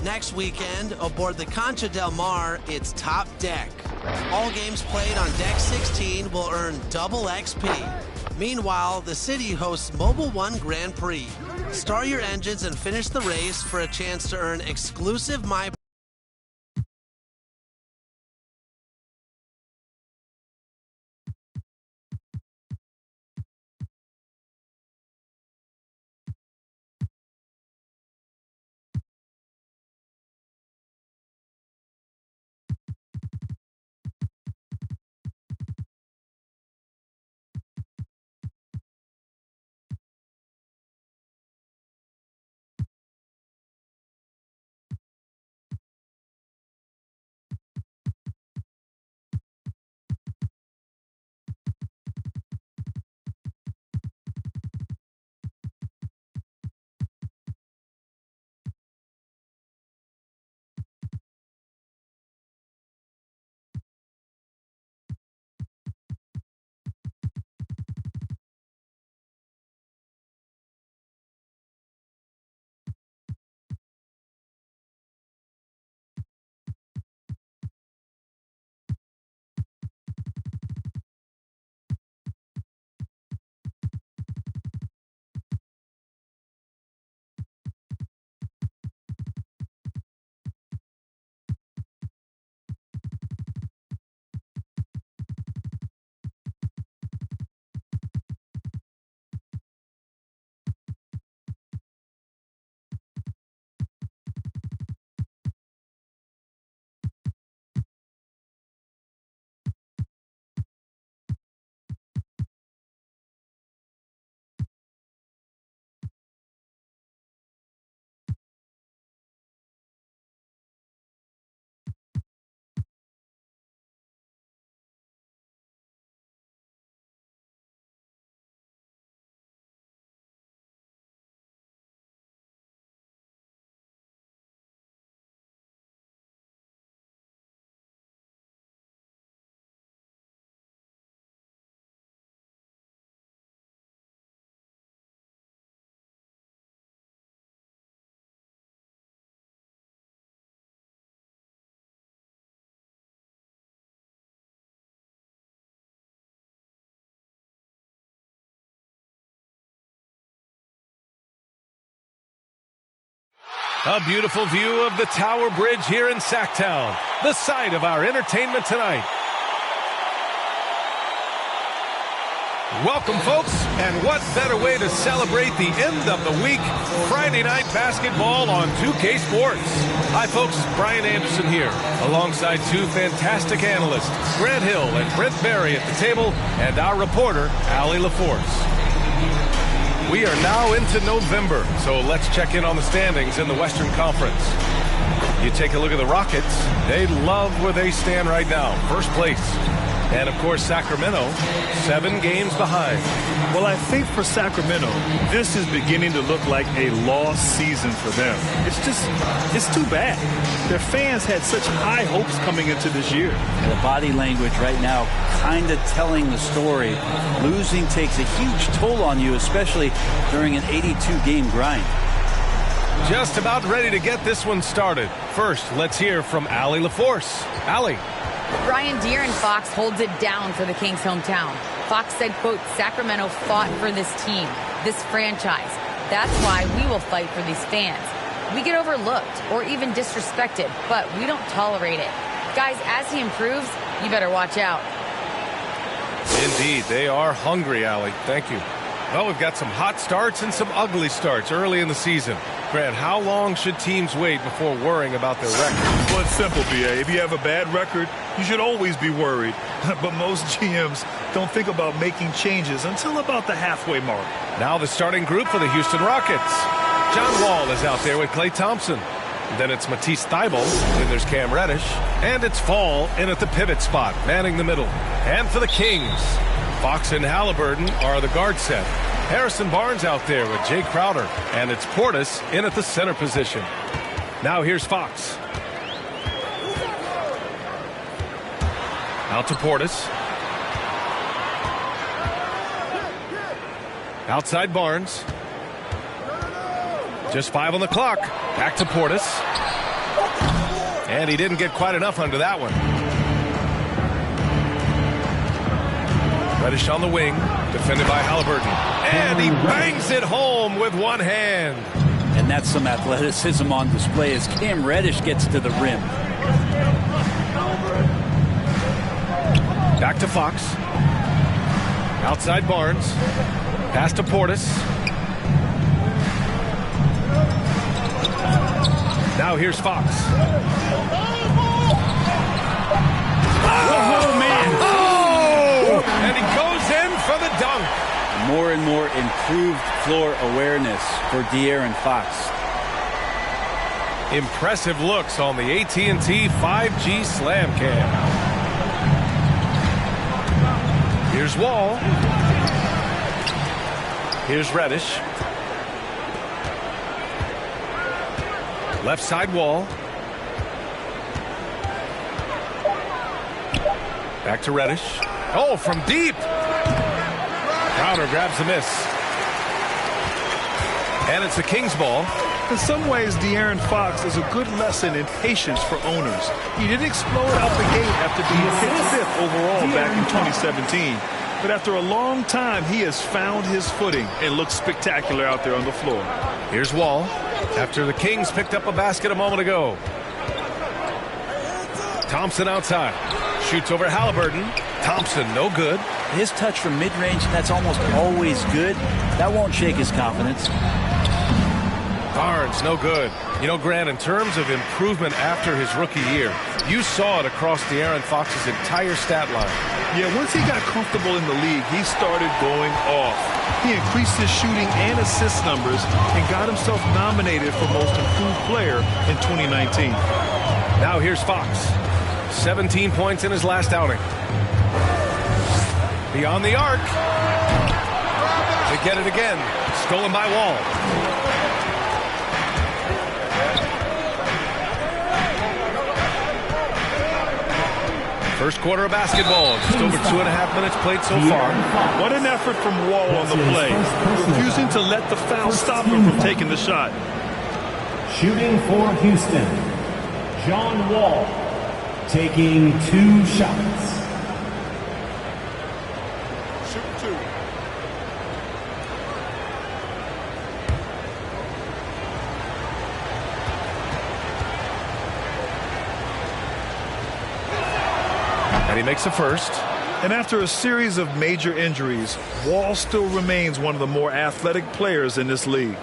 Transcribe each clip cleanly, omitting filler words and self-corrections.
Next weekend, aboard the Concha del Mar, it's Top Deck. All games played on Deck 16 will earn double XP. Meanwhile, the city hosts Mobile One Grand Prix. Start your engines and finish the race for a chance to earn exclusive My A beautiful view of the Tower Bridge here in Sacktown, the site of our entertainment tonight. Welcome, folks, and what better way to celebrate the end of the week, Friday night basketball on 2K Sports. Hi, folks, Brian Anderson here, alongside two fantastic analysts, Grant Hill and Brent Berry at the table, and our reporter, Allie LaForce. We are now into November, so let's check in on the standings in the Western Conference. You take a look at the Rockets. They love where they stand right now. First place. And, of course, Sacramento, 7 games behind. Well, I think for Sacramento, this is beginning to look like a lost season for them. It's too bad. Their fans had such high hopes coming into this year. The body language right now kind of telling the story. Losing takes a huge toll on you, especially during an 82-game grind. Just about ready to get this one started. First, let's hear from Allie LaForce. Allie. Brian, De'Aaron Fox holds it down for the Kings' hometown. Fox said, quote, Sacramento fought for this team, this franchise. That's why we will fight for these fans. We get overlooked or even disrespected, but we don't tolerate it. Guys, as he improves, you better watch out. Indeed, they are hungry, Allie. Thank you. Well, we've got some hot starts and some ugly starts early in the season. Grant, how long should teams wait before worrying about their record? Well, it's simple, B.A. If you have a bad record, you should always be worried. But most GMs don't think about making changes until about the halfway mark. Now the starting group for the Houston Rockets. John Wall is out there with Klay Thompson. Then it's Matisse Thybulle. Then there's Cam Reddish. And it's Fall in at the pivot spot, manning the middle. And for the Kings, Fox and Halliburton are the guard set. Harrison Barnes out there with Jay Crowder. And it's Portis in at the center position. Now here's Fox. Out to Portis. Outside Barnes. Just 5 on the clock. Back to Portis. And he didn't get quite enough under that one. Reddish on the wing, defended by Halliburton. And he bangs it home with one hand. And that's some athleticism on display as Cam Reddish gets to the rim. Back to Fox. Outside Barnes. Pass to Portis. Now here's Fox. Oh, man! Oh! And he goes in for the dunk. More and more improved floor awareness for De'Aaron Fox. Impressive looks on the AT&T 5G Slam Cam. Here's Wall. Here's Reddish. Left side Wall. Back to Reddish. Oh, from deep. Crowder grabs the miss. And it's the Kings ball. In some ways, De'Aaron Fox is a good lesson in patience for owners. He didn't explode out the gate after being picked 5th overall back in 2017. But after a long time, he has found his footing and looks spectacular out there on the floor. Here's Wall. After the Kings picked up a basket a moment ago. Thompson outside. Shoots over Halliburton. Thompson, no good. His touch from mid-range, that's almost always good. That won't shake his confidence. Barnes, no good. You know, Grant, in terms of improvement after his rookie year, you saw it across De'Aaron Fox's entire stat line. Yeah, once he got comfortable in the league, he started going off. He increased his shooting and assist numbers and got himself nominated for Most Improved Player in 2019. Now here's Fox. 17 points in his last outing. Beyond the arc. To get it again. Stolen by Wall. First quarter of basketball. Just over 2.5 minutes played so far. What an effort from Wall on the play. Refusing to let the foul stop him from taking the shot. Shooting for Houston, John Wall, taking 2 shots. Shoot 2. And he makes the first. And after a series of major injuries, Wall still remains one of the more athletic players in this league.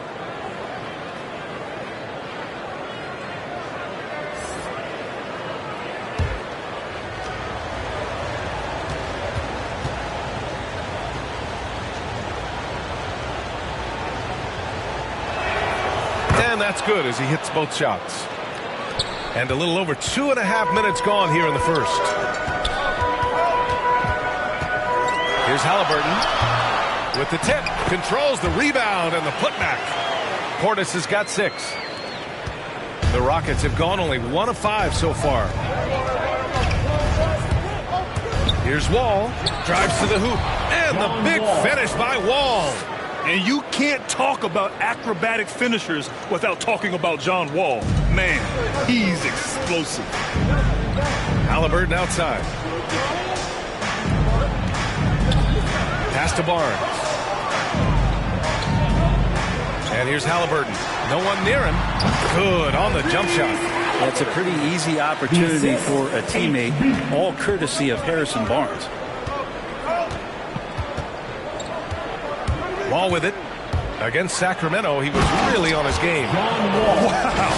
And that's good as he hits both shots. And a little over 2.5 minutes gone here in the first. Here's Halliburton with the tip. Controls the rebound and the putback. Portis has got 6. The Rockets have gone only 1 of 5 so far. Here's Wall. Drives to the hoop. And the big finish by Wall. And you can't talk about acrobatic finishers without talking about John Wall. Man, he's explosive. Halliburton outside. Pass to Barnes. And here's Halliburton. No one near him. Good on the jump shot. That's a pretty easy opportunity for a teammate, all courtesy of Harrison Barnes. Wall with it. Against Sacramento, he was really on his game. Wow.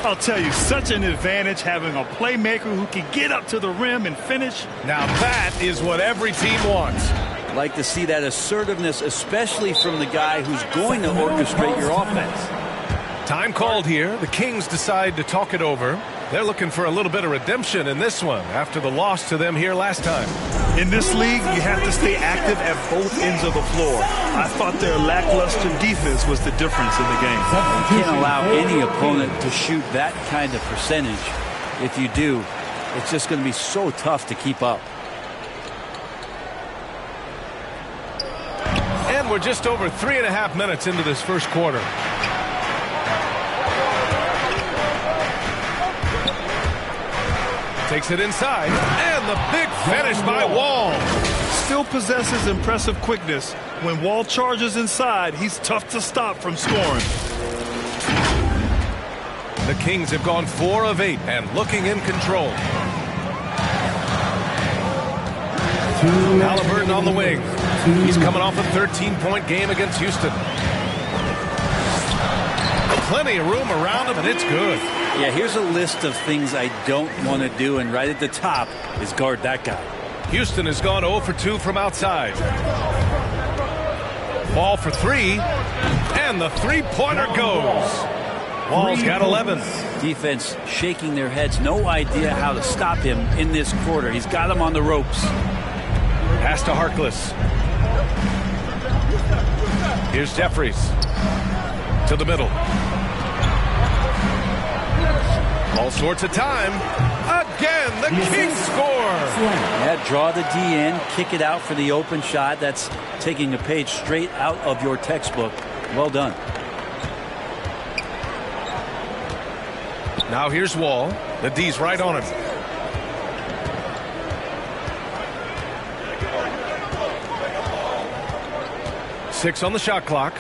I'll tell you, such an advantage having a playmaker who can get up to the rim and finish. Now that is what every team wants. Like to see that assertiveness, especially from the guy who's going to orchestrate your offense. Time called here. The Kings decide to talk it over. They're looking for a little bit of redemption in this one after the loss to them here last time. In this league, you have to stay active at both ends of the floor. I thought their lackluster defense was the difference in the game. You can't allow any opponent to shoot that kind of percentage. If you do, it's just going to be so tough to keep up. And we're just over 3.5 minutes into this first quarter. Takes it inside, and the big finish by Wall. Still possesses impressive quickness. When Wall charges inside, he's tough to stop from scoring. The Kings have gone 4 of 8 and looking in control. Halliburton on the wing. He's coming off a 13-point game against Houston. Plenty of room around him, and it's good. Yeah, here's a list of things I don't want to do, and right at the top is guard that guy. Houston has gone 0 for 2 from outside. Ball for 3, and the three-pointer goes. Wall's got 11. Defense shaking their heads. No idea how to stop him in this quarter. He's got him on the ropes. Pass to Harkless. Here's Jeffries. To the middle. All sorts of time. Again, the Kings score. Yeah, draw the D in, kick it out for the open shot. That's taking a page straight out of your textbook. Well done. Now here's Wall. The D's right on him. Six on the shot clock.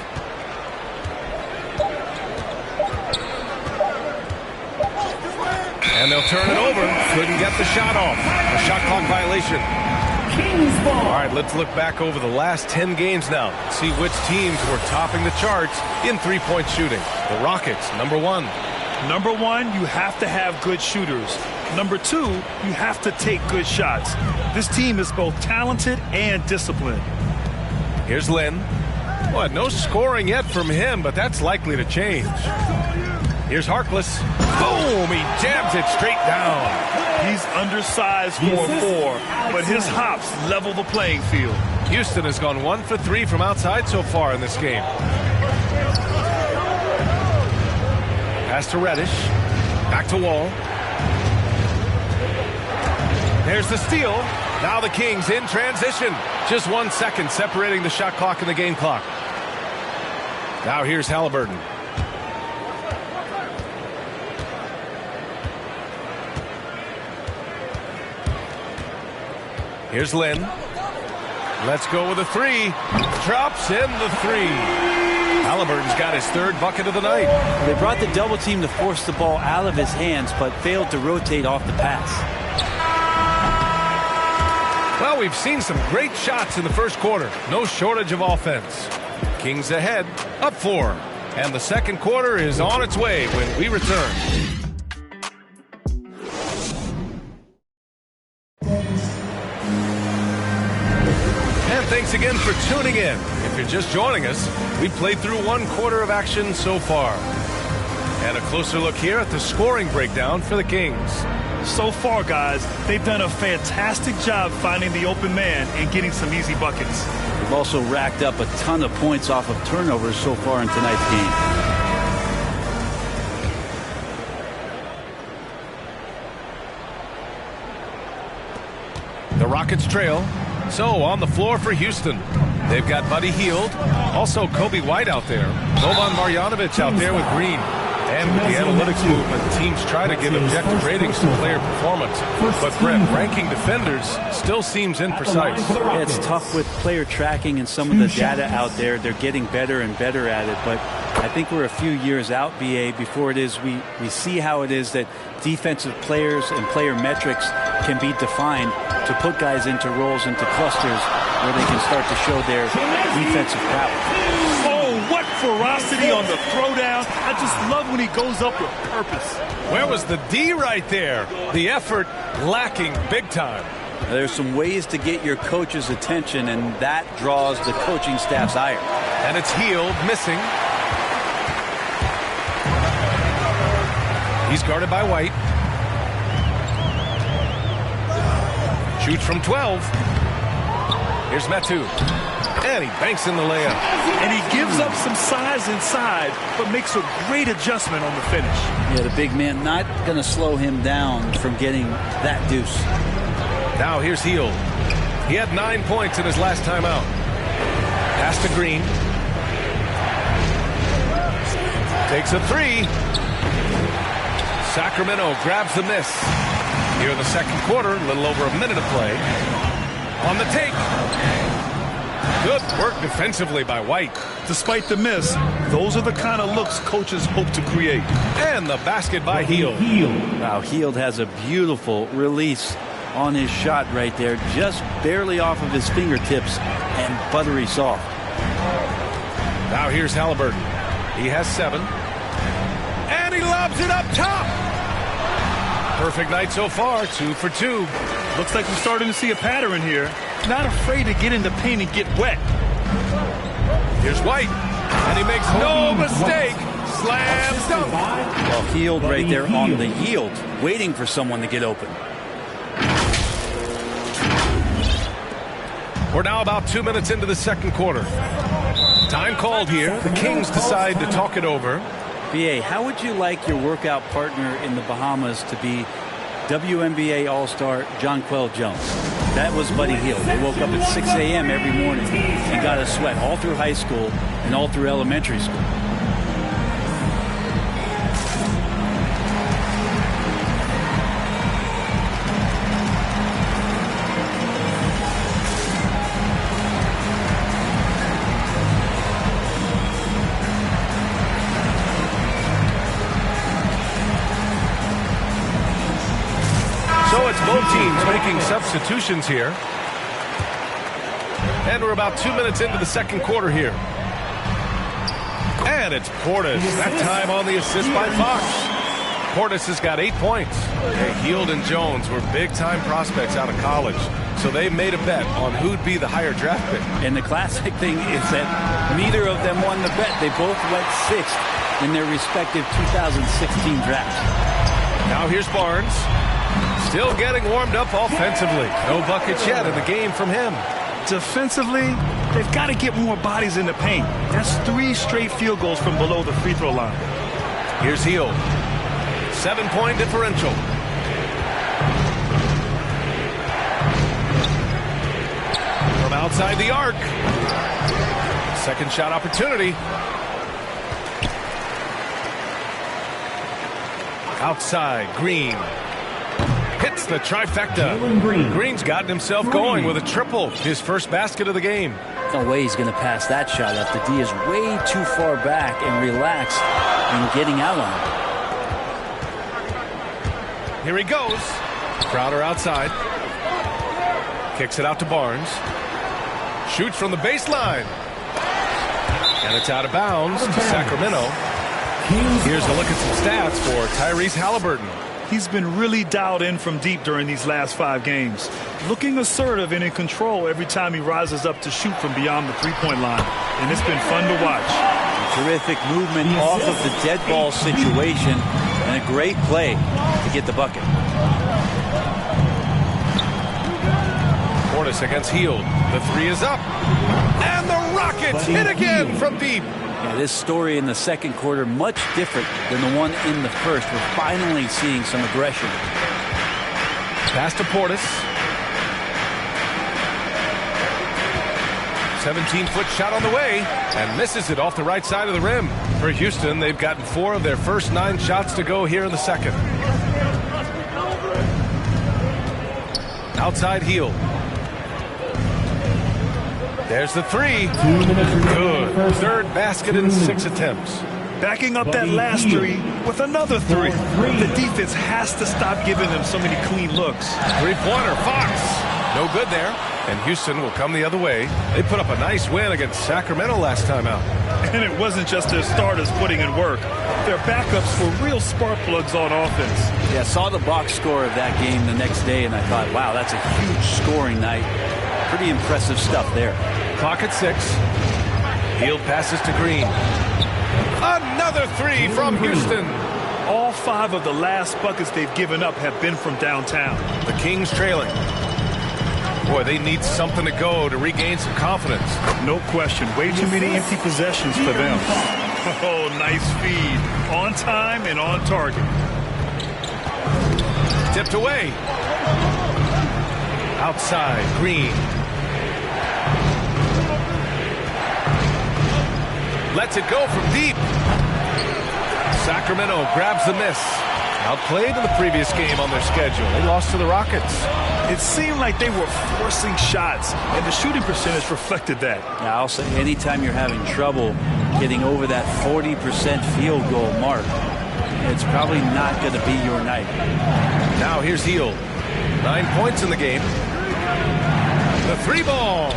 And they'll turn it over. Couldn't get the shot off. A shot clock violation. All right, let's look back over the last 10 games now. See which teams were topping the charts in three-point shooting. The Rockets, number 1. Number 1, you have to have good shooters. Number 2, you have to take good shots. This team is both talented and disciplined. Here's Lynn. Well, no scoring yet from him, but that's likely to change. Here's Harkless. Boom! He jams it straight down. He's undersized for a 4, but his hops level the playing field. Houston has gone 1 for 3 from outside so far in this game. Pass to Reddish. Back to Wall. There's the steal. Now the Kings in transition. Just 1 second separating the shot clock and the game clock. Now here's Halliburton. Here's Lynn. Let's go with a 3. Drops in the 3. Halliburton's got his 3rd bucket of the night. They brought the double team to force the ball out of his hands, but failed to rotate off the pass. Well, we've seen some great shots in the first quarter. No shortage of offense. Kings ahead, up 4. And the second quarter is on its way when we return. Thanks again for tuning in. If you're just joining us, we played through 1 quarter of action so far. And a closer look here at the scoring breakdown for the Kings. So far, guys, they've done a fantastic job finding the open man and getting some easy buckets. They've also racked up a ton of points off of turnovers so far in tonight's game. The Rockets trail. So on the floor for Houston. They've got Buddy Hield, also Kobe White out there, Boban Marjanovic out there with Green. And with the analytics movement, teams try to give objective ratings to player performance. But Brett, ranking defenders still seems imprecise. Yeah, it's tough with player tracking and some of the data out there. They're getting better and better at it. But I think we're a few years out, BA, before it is we see how it is that defensive players and player metrics can be defined to put guys into roles, into clusters where they can start to show their defensive prowess. What ferocity on the throwdown. I just love when he goes up with purpose. Where was the D right there? The effort lacking big time. There's some ways to get your coach's attention, and that draws the coaching staff's ire. And it's Hield missing. He's guarded by White. Shoots from 12. Here's Metu. And he banks in the layup. And he gives up some size inside, but makes a great adjustment on the finish. Yeah, the big man not going to slow him down from getting that deuce. Now here's Hield. He had 9 points in his last time out. Pass to Green. Takes a three. Sacramento grabs the miss. Here in the second quarter, a little over a minute of play. On the take. Good work defensively by White. Despite the miss, those are the kind of looks coaches hope to create. And the basket by Hield. Wow, Hield has a beautiful release on his shot right there, just barely off of his fingertips and buttery soft. Now here's Halliburton. He has 7. And he lobs it up top. Perfect night so far, 2 for 2. Looks like we're starting to see a pattern here. Not afraid to get in the paint and get wet. Here's White, and he makes no mistake. Slam dunk. Well, Hield right there on the yield, waiting for someone to get open. We're now about 2 minutes into the second quarter. Time called here. The Kings decide to talk it over. BA, how would you like your workout partner in the Bahamas to be WNBA All-Star Jonquel Jones? That was Buddy Hield. They woke up at 6 a.m. every morning and got a sweat all through high school and all through elementary school. Both teams making substitutions here. And we're about 2 minutes into the second quarter here. And it's Portis. That time on the assist by Fox. Portis has got 8 points. Hield and Jones were big-time prospects out of college. So they made a bet on who'd be the higher draft pick. And the classic thing is that neither of them won the bet. They both went 6th in their respective 2016 drafts. Now here's Barnes. Still getting warmed up offensively. No buckets yet in the game from him. Defensively, they've got to get more bodies in the paint. That's 3 straight field goals from below the free throw line. Here's Hield. 7-point differential. From outside the arc. Second shot opportunity. Outside, Green. Hits the trifecta. Green's gotten himself going with a triple. His first basket of the game. No way he's going to pass that shot after D is way too far back and relaxed and getting out on it. Here he goes. Crowder outside. Kicks it out to Barnes. Shoots from the baseline. And it's out of bounds to Sacramento. Here's a look at some stats for Tyrese Halliburton. He's been really dialed in from deep during these last 5 games. Looking assertive and in control every time he rises up to shoot from beyond the three-point line. And it's been fun to watch. Terrific movement off of the dead ball situation and a great play to get the bucket. Portis against Hield. The three is up. And the Rockets hit again from deep. Yeah, this story in the second quarter much different than the one in the first. We're finally seeing some aggression. Pass to Portis. 17-foot shot on the way and misses it off the right side of the rim. For Houston, they've gotten 4 of their first 9 shots to go here in the second. Outside Hield. There's the three. Good. Third basket in 6 attempts. Backing up that last three with another three. The defense has to stop giving them so many clean looks. Three-pointer, Fox. No good there. And Houston will come the other way. They put up a nice win against Sacramento last time out. And it wasn't just their starters putting in work. Their backups were real spark plugs on offense. Yeah, saw the box score of that game the next day, and I thought, wow, that's a huge scoring night. Pretty impressive stuff there. Clock at 6. Hield passes to Green. Another three from Houston. All 5 of the last buckets they've given up have been from downtown. The Kings trailing. Boy, they need something to go to regain some confidence. No question. Way too many empty possessions for them. Oh, nice feed. On time and on target. Tipped away. Outside, Green. Lets it go from deep. Sacramento grabs the miss. Outplayed in the previous game on their schedule. They lost to the Rockets. It seemed like they were forcing shots, and the shooting percentage reflected that. Yeah, I'll say anytime you're having trouble getting over that 40% field goal mark, it's probably not going to be your night. Now here's Hield. 9 points in the game. The 3-ball.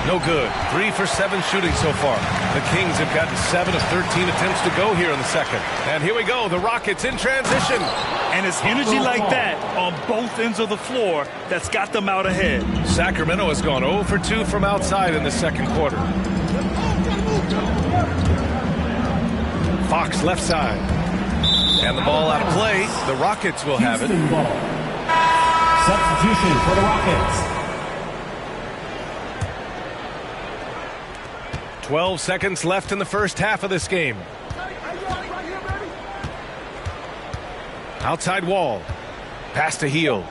No good. 3 for 7 shooting so far. The Kings have gotten 7 of 13 attempts to go here in the second. And here we go. The Rockets in transition. And it's energy like that on both ends of the floor that's got them out ahead. Sacramento has gone 0 for 2 from outside in the second quarter. Fox left side. And the ball out of play. The Rockets will have it. Substitution for the Rockets. 12 seconds left in the first half of this game. Outside Wall. Pass to Hield.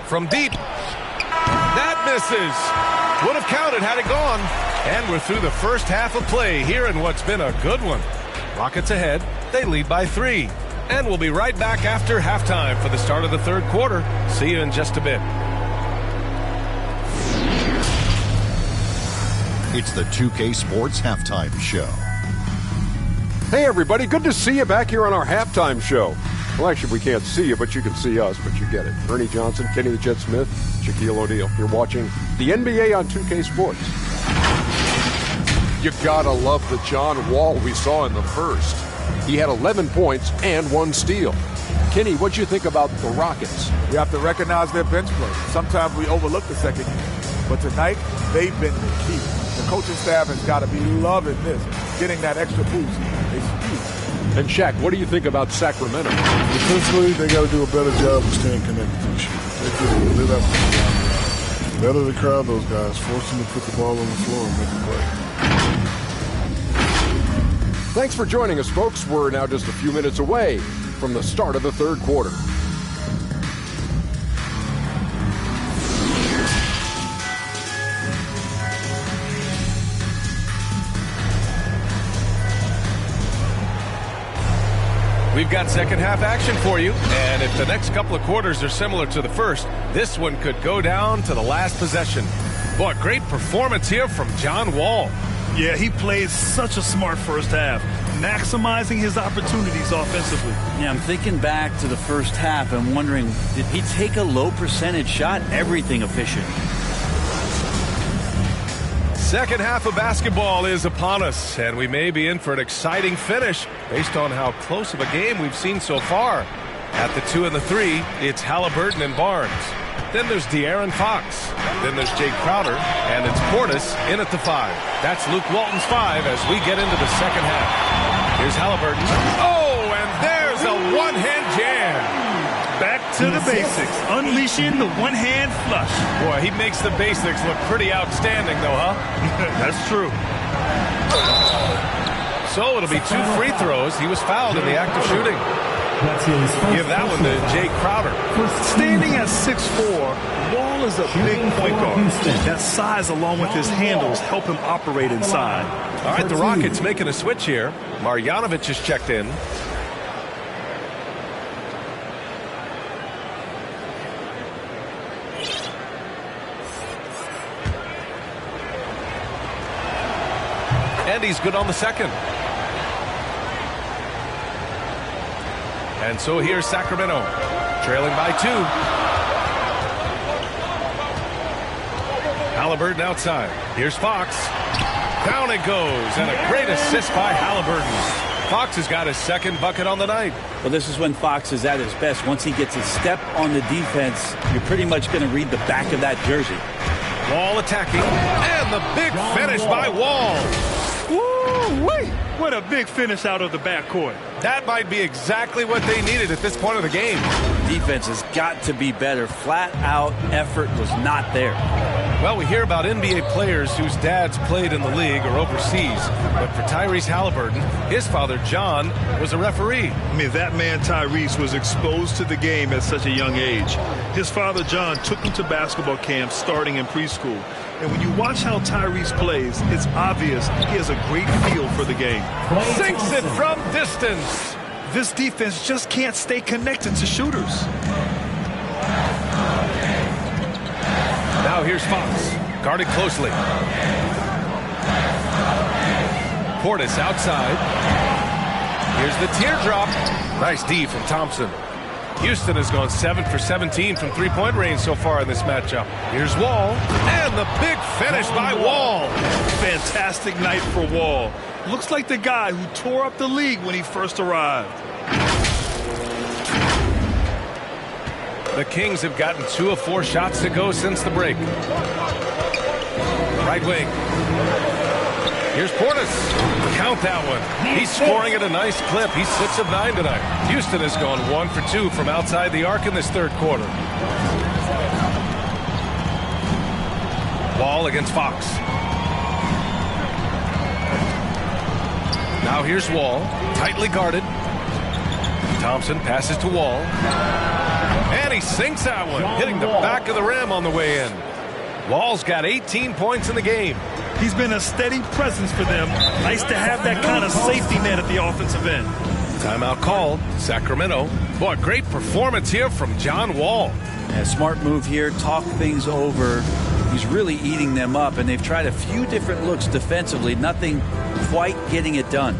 From deep. That misses. Would have counted had it gone. And we're through the first half of play here in what's been a good one. Rockets ahead. They lead by 3. And we'll be right back after halftime for the start of the third quarter. See you in just a bit. It's the 2K Sports Halftime Show. Hey, everybody. Good to see you back here on our halftime show. Well, actually, we can't see you, but you can see us, but you get it. Ernie Johnson, Kenny the Jet Smith, Shaquille O'Neal. You're watching the NBA on 2K Sports. You gotta love the John Wall we saw in the first. He had 11 points and 1 steal. Kenny, what'd you think about the Rockets? We have to recognize their bench play. Sometimes we overlook the second unit, but tonight they've been the key. The coaching staff has got to be loving this, getting that extra boost. It's huge. And Shaq, what do you think about Sacramento? Defensively, they got to do a better job of staying connected to the shoot. They could lit up the better to crowd those guys, force them to put the ball on the floor and make a play. Thanks for joining us, folks. We're now just a few minutes away from the start of the third quarter. We've got second half action for you, and if the next couple of quarters are similar to the first, this one could go down to the last possession. Boy, great performance here from John Wall. Yeah, he played such a smart first half, maximizing his opportunities offensively. Yeah, I'm thinking back to the first half and wondering, did he take a low percentage shot? Everything efficient. Second half of basketball is upon us, and we may be in for an exciting finish based on how close of a game we've seen so far. At the 2 and the 3, it's Halliburton and Barnes. Then there's De'Aaron Fox. Then there's Jay Crowder, and it's Portis in at the 5. That's Luke Walton's 5 as we get into the second half. Here's Halliburton. Oh, and there's a one-hand jam. Back to the basics, unleashing the one-hand flush. Boy, he makes the basics look pretty outstanding, though, huh? That's true. So it'll be 2 free throws. He was fouled in the act of shooting. Give that one to Jay Crowder. Standing at 6'4", Wall is a big point guard. That size along with his handles help him operate inside. All right, the Rockets making a switch here. Marjanovic is checked in. And he's good on the second. And so here's Sacramento, trailing by 2. Halliburton outside. Here's Fox. Down it goes, and a great assist by Halliburton. Fox has got his second bucket on the night. Well, this is when Fox is at his best. Once he gets a step on the defense, you're pretty much going to read the back of that jersey. Wall attacking, and the big finish by Wall. Woo-wee! What a big finish out of the backcourt. That might be exactly what they needed at this point of the game. Defense has got to be better. Flat-out effort was not there. Well, we hear about NBA players whose dads played in the league or overseas. But for Tyrese Halliburton, his father, John, was a referee. I mean, that man, Tyrese, was exposed to the game at such a young age. His father, John, took him to basketball camps starting in preschool. And when you watch how Tyrese plays, it's obvious he has a great feel for the game. Sinks it from distance. This defense just can't stay connected to shooters. Now here's Fox, guarded closely. Portis outside. Here's the teardrop. Nice D from Thompson. Houston has gone 7 for 17 from three-point range so far in this matchup. Here's Wall, and the big finish by Wall. Fantastic night for Wall. Looks like the guy who tore up the league when he first arrived. The Kings have gotten 2 of 4 shots to go since the break. Right wing. Here's Portis. Count that one. He's scoring at a nice clip. He's 6 of 9 tonight. Houston has gone 1 for 2 from outside the arc in this third quarter. Wall against Fox. Now here's Wall, tightly guarded. Thompson passes to Wall. And he sinks that one, hitting the back of the rim on the way in. Wall's got 18 points in the game. He's been a steady presence for them. Nice to have that kind of safety net at the offensive end. Timeout called. Sacramento. Boy, great performance here from John Wall. A smart move here. Talk things over. He's really eating them up, and they've tried a few different looks defensively. Nothing quite getting it done.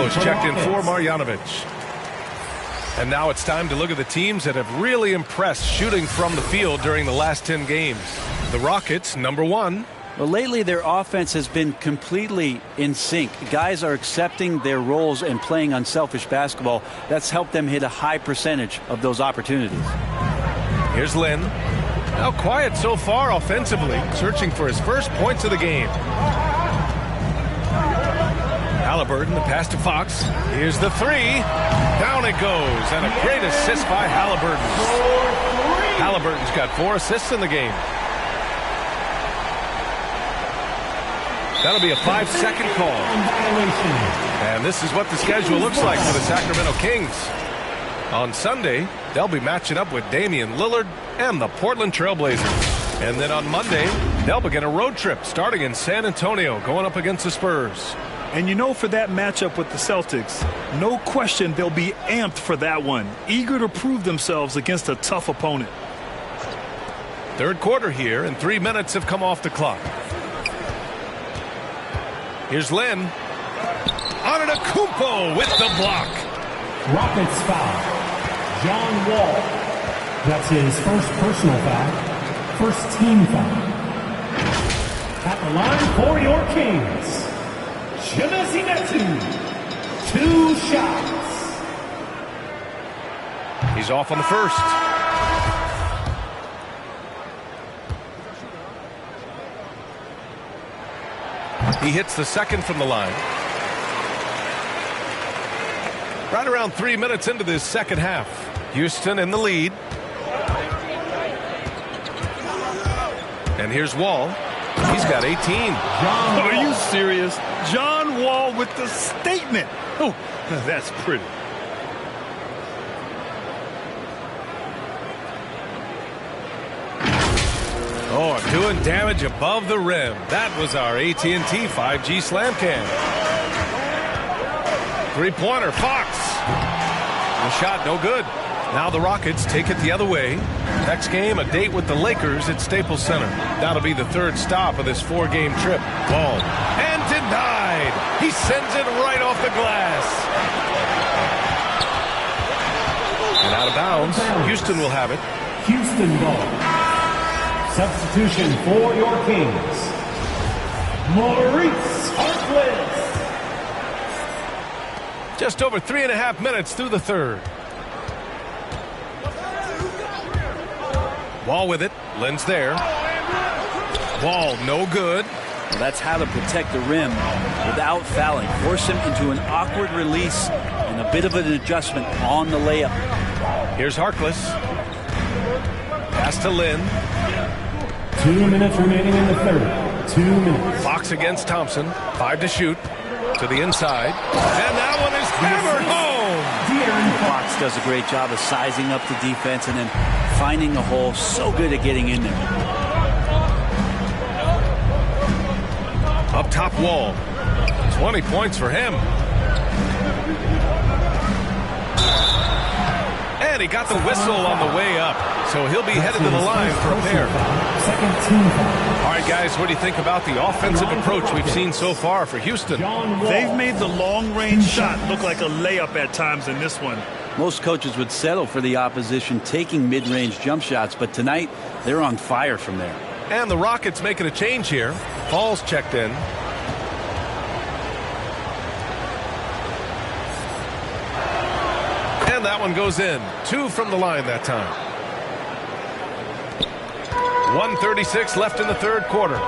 Checked in for Marjanovic. And now it's time to look at the teams that have really impressed shooting from the field during the last 10 games. The Rockets, number 1. Well, lately their offense has been completely in sync. Guys are accepting their roles and playing unselfish basketball. That's helped them hit a high percentage of those opportunities. Here's Lynn. Now quiet so far offensively, searching for his first points of the game. Halliburton, the pass to Fox. Here's the 3. Down it goes, and a great assist by Halliburton. Halliburton's got 4 assists in the game. That'll be a 5-second call. And this is what the schedule looks like for the Sacramento Kings. On Sunday, they'll be matching up with Damian Lillard and the Portland Trail Blazers. And then on Monday, They'll begin a road trip starting in San Antonio, going up against the Spurs. And you know, for that matchup with the Celtics, no question they'll be amped for that one, eager to prove themselves against a tough opponent. Third quarter here, and 3 minutes have come off the clock. Here's Lynn. Antetokounmpo with the block. Rockets foul. John Wall. That's his first personal foul. First team foul. At the line for your Kings, Chimezie Metu. 2 shots. He's off on the first. He hits the second from the line. Right around 3 minutes into this second half. Houston in the lead. And here's Wall. He's got 18. Are you serious? John Wall with the statement. Oh, that's pretty. Oh, I'm doing damage above the rim. That was our AT&T 5G slam cam. Three-pointer, Fox. The shot no good. Now the Rockets take it the other way. Next game, a date with the Lakers at Staples Center. That'll be the third stop of this 4-game trip. Ball. And denied. He sends it right off the glass. And out of bounds. Houston will have it. Houston ball. Substitution for your Kings, Maurice Harkless. Just over 3.5 minutes through the third. Wall with it. Lynn's there. Wall no good. Well, that's how to protect the rim without fouling. Force him into an awkward release and a bit of an adjustment on the layup. Here's Harkless. Pass to Lynn. 2 minutes remaining in the third. 2 minutes. Fox against Thompson. 5 to shoot. To the inside. And that one is hammered home. Fox does a great job of sizing up the defense and then finding a hole. So good at getting in there. Up top, Wall. 20 points for him. And he got the whistle on the way up. So he'll be headed to the line for a pair. Second team foul. All right, guys, what do you think about the offensive approach we've seen so far for Houston? They've made the long-range shot look like a layup at times in this one. Most coaches would settle for the opposition taking mid-range jump shots, but tonight they're on fire from there. And the Rockets making a change here. Paul's checked in. And that one goes in. 2 from the line that time. 1:36 left in the third quarter.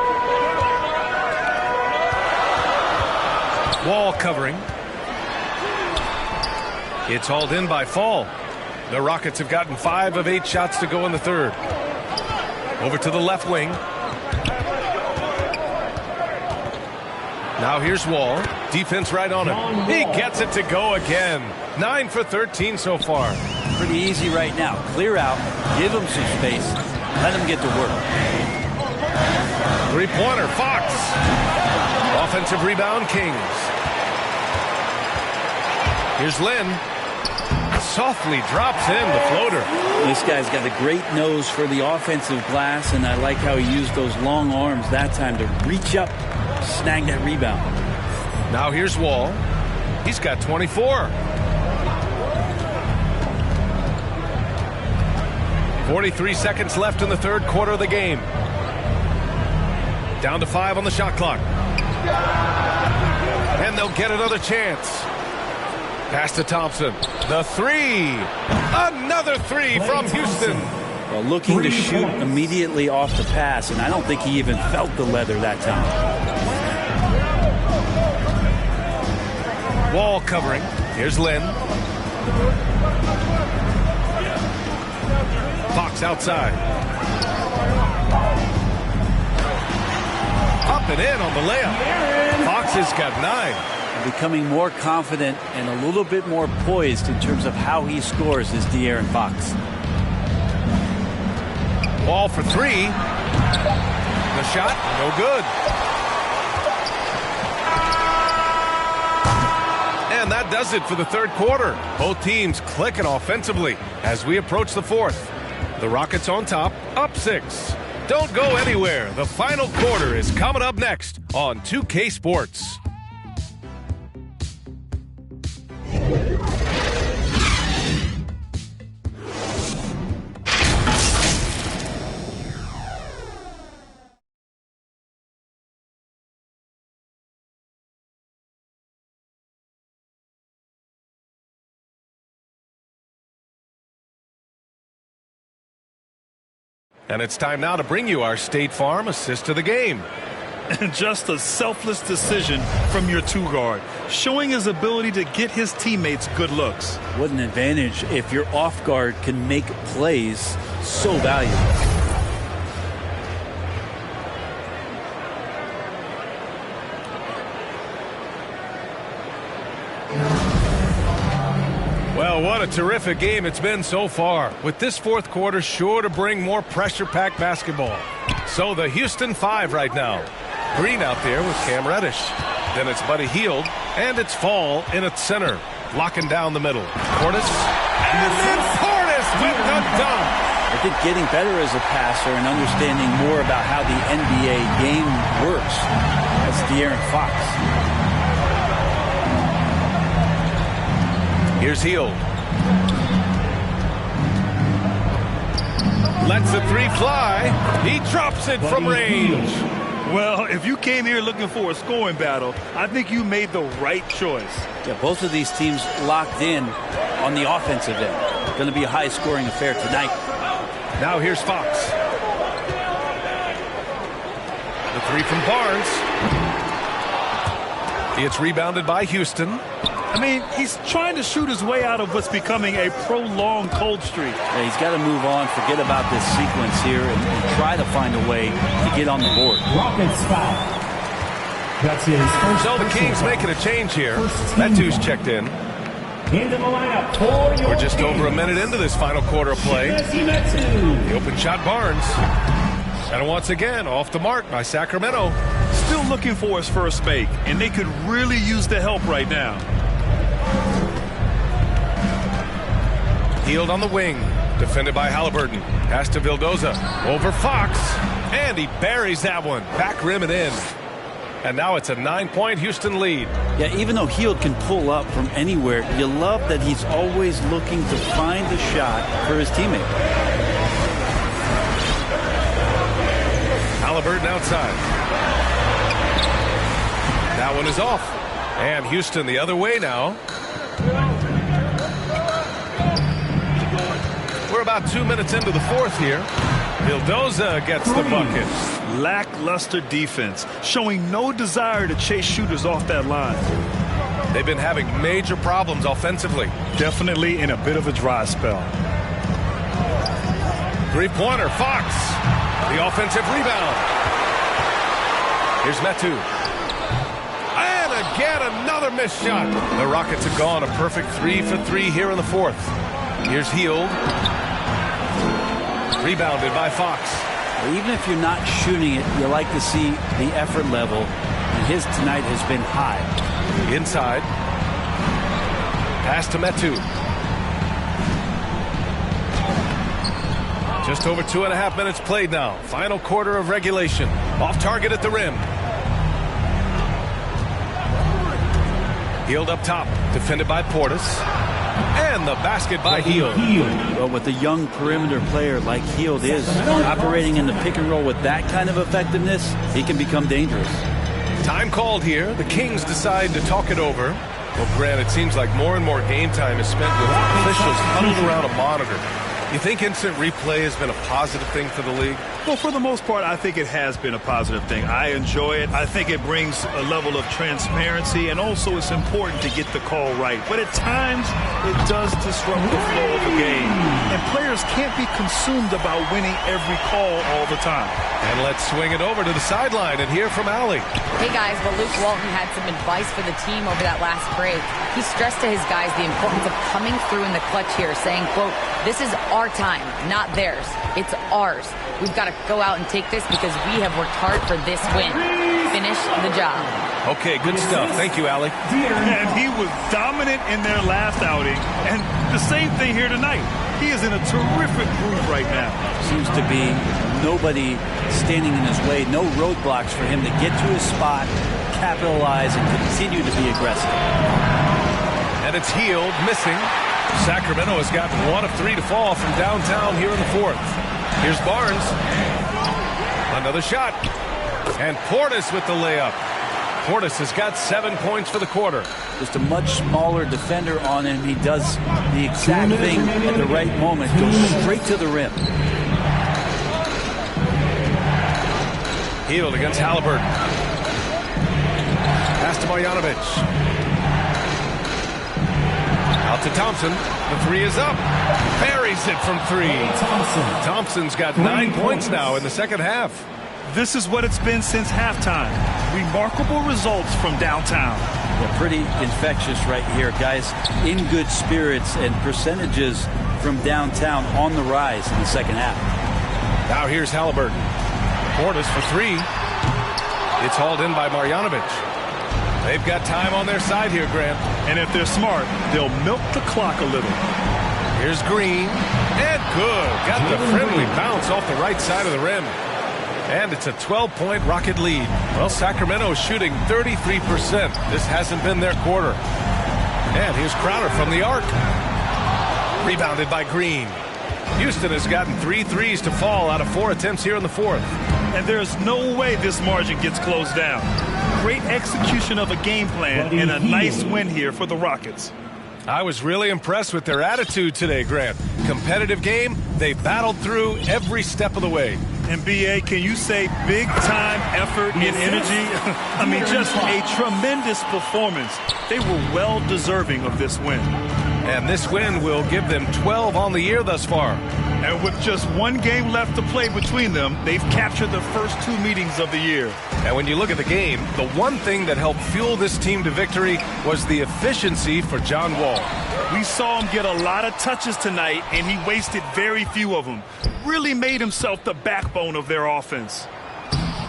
Wall covering. It's hauled in by Fall. The Rockets have gotten 5 of 8 shots to go in the third. Over to the left wing. Now here's Wall. Defense right on him. He gets it to go again. 9 for 13 so far. Pretty easy right now. Clear out. Give him some space. Let him get to work. Three-pointer, Fox. Offensive rebound, Kings. Here's Lynn. Softly drops in the floater. This guy's got a great nose for the offensive glass, and I like how he used those long arms that time to reach up, snag that rebound. Now here's Wall. He's got 24. 43 seconds left in the third quarter of the game. Down to 5 on the shot clock. And they'll get another chance. Pass to Thompson. The 3. Another 3 from Houston. Well, looking to shoot immediately off the pass, and I don't think he even felt the leather that time. Wall covering. Here's Lynn. Fox outside. Up and in on the layup. Fox has got 9. Becoming more confident and a little bit more poised in terms of how he scores is De'Aaron Fox. Wall for 3. a shot, no good. And that does it for the third quarter. Both teams clicking offensively as we approach the fourth. The Rockets on top, up 6. Don't go anywhere. The final quarter is coming up next on 2K Sports. And it's time now to bring you our State Farm assist of the game. And just a selfless decision from your two-guard, showing his ability to get his teammates good looks. What an advantage if your off guard can make plays so valuable. Well, what a terrific game it's been so far, with this fourth quarter sure to bring more pressure-packed basketball. So the Houston 5 right now. Green out there with Cam Reddish. Then it's Buddy Hield, and it's Fall in at center, locking down the middle. Portis, and then Portis with the dunk. I think getting better as a passer and understanding more about how the NBA game works. That's De'Aaron Fox. Here's Hield. Lets the 3 fly. He drops it from range. Well, if you came here looking for a scoring battle, I think you made the right choice. Yeah, both of these teams locked in on the offensive end. Going to be a high-scoring affair tonight. Now here's Fox. The 3 from Barnes. It's rebounded by Houston. I mean, he's trying to shoot his way out of what's becoming a prolonged cold streak. Yeah, he's got to move on, forget about this sequence here, and try to find a way to get on the board. Rockets foul. That's his first. So the Kings making a change here. Metu's checked in. Into the lineup for We're just over a minute into this final quarter of play. The open shot, Barnes. And once again, off the mark by Sacramento. Still looking for his first make, and they could really use the help right now. Hield on the wing, defended by Halliburton. Pass to Vildoza, over Fox, and he buries that one. Back rim and in. And now it's a 9-point Houston lead. Yeah, even though Hield can pull up from anywhere, you love that he's always looking to find a shot for his teammate. Halliburton outside. That one is off. And Houston the other way now. We're about 2 minutes into the fourth here. Vildoza gets the bucket. Lackluster defense, showing no desire to chase shooters off that line. They've been having major problems offensively. Definitely in a bit of a dry spell. 3-pointer, Fox. The offensive rebound. Here's Metu. And again, another missed shot. The Rockets have gone a perfect 3 for 3 here in the fourth. Here's Hield. Rebounded by Fox. Even if you're not shooting it, you like to see the effort level. And his tonight has been high. Inside. Pass to Metu. Just over 2.5 minutes played now. Final quarter of regulation. Off target at the rim. Hield up top. Defended by Portis. And the basket by Hield. Well, with a young perimeter player like Hield is, operating in the pick and roll with that kind of effectiveness, he can become dangerous. Time called here. The Kings decide to talk it over. Well, Grant, it seems like more and more game time is spent with officials huddled around a monitor. You think instant replay has been a positive thing for the league? Well, for the most part, I think it has been a positive thing. I enjoy it. I think it brings a level of transparency, and also it's important to get the call right. But at times, it does disrupt the flow of the game. And players can't be consumed about winning every call all the time. And let's swing it over to the sideline and hear from Allie. Hey, guys, well, Luke Walton had some advice for the team over that last break. He stressed to his guys the importance of coming through in the clutch here, saying, quote, "This is our time, not theirs. It's ours. We've got to to go out and take this because we have worked hard for this win. Finish the job. Okay, good stuff. Thank you, Allie. And he was dominant in their last outing, and the same thing here tonight. He is in a terrific groove right now. Seems to be nobody standing in his way, no roadblocks for him to get to his spot, capitalize, and continue to be aggressive. And it's Healed, missing. Sacramento has gotten 1 of 3 to fall from downtown here in the 4th. Here's Barnes. Another shot. And Portis with the layup. Portis has got 7 points for the quarter. Just a much smaller defender on him. He does the exact thing at the right moment. Goes straight to the rim. Healed against Halliburton. Pass to Marjanovic. Out to Thompson. The 3 is up. Buries it from 3. Thompson's got 9 points now in the second half. This is what it's been since halftime. Remarkable results from downtown. Well, pretty infectious right here, guys. In good spirits and percentages from downtown on the rise in the second half. Now here's Halliburton. Portis for 3. It's hauled in by Marjanovic. They've got time on their side here, Grant. And if they're smart, they'll milk the clock a little. Here's Green. And good. Got the friendly bounce off the right side of the rim. And it's a 12-point Rocket lead. Well, Sacramento is shooting 33%. This hasn't been their quarter. And here's Crowder from the arc. Rebounded by Green. Houston has gotten 3 threes to fall out of 4 attempts here in the 4th. And there's no way this margin gets closed down. Great execution of a game plan and a nice win here for the Rockets. I was really impressed with their attitude today, Grant. Competitive game. They battled through every step of the way. And B.A., can you say big-time effort and energy? I mean, just a tremendous performance. They were well-deserving of this win. And this win will give them 12 on the year thus far. And with just 1 game left to play between them, they've captured the first 2 meetings of the year. And when you look at the game, the one thing that helped fuel this team to victory was the efficiency for John Wall. We saw him get a lot of touches tonight, and he wasted very few of them. Really made himself the backbone of their offense.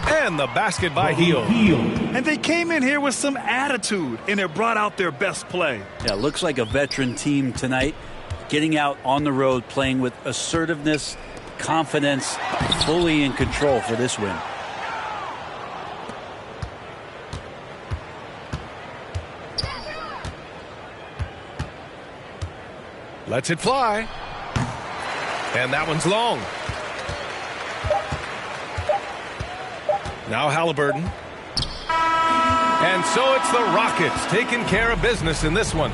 And the basket by Healed. And they came in here with some attitude, and it brought out their best play. Yeah, looks like a veteran team tonight. Getting out on the road, playing with assertiveness, confidence, fully in control for this win. Lets it fly. And that one's long. Now Halliburton. And so it's the Rockets taking care of business in this one.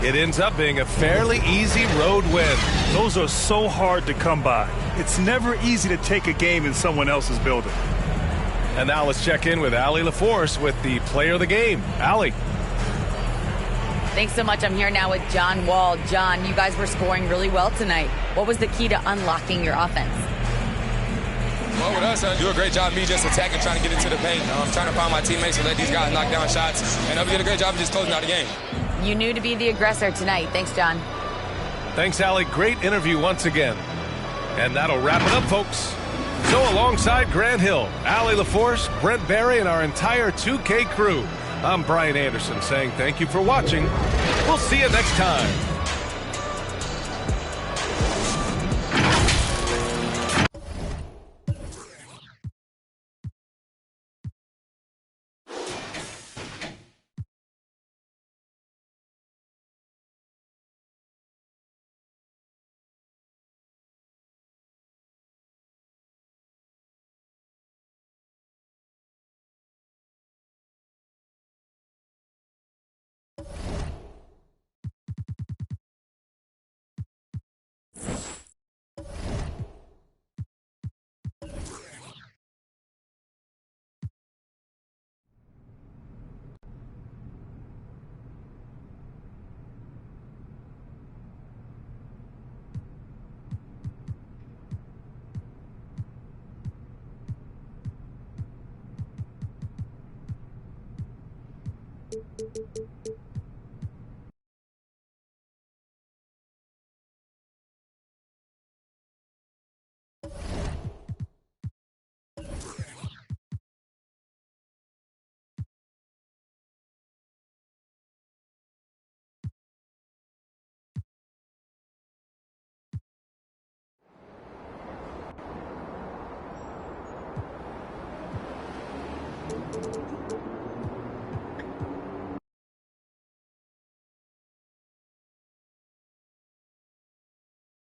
It ends up being a fairly easy road win. Those are so hard to come by. It's never easy to take a game in someone else's building. And now let's check in with Allie LaForce with the player of the game. Allie. Thanks so much. I'm here now with John Wall. John, you guys were scoring really well tonight. What was the key to unlocking your offense? Well, with us, do a great job me just attacking, trying to get into the paint. Trying to find my teammates and let these guys knock down shots. And we did a great job of just closing out the game. You knew to be the aggressor tonight. Thanks, John. Thanks, Allie. Great interview once again. And that'll wrap it up, folks. So alongside Grant Hill, Allie LaForce, Brent Barry, and our entire 2K crew, I'm Brian Anderson saying thank you for watching. We'll see you next time.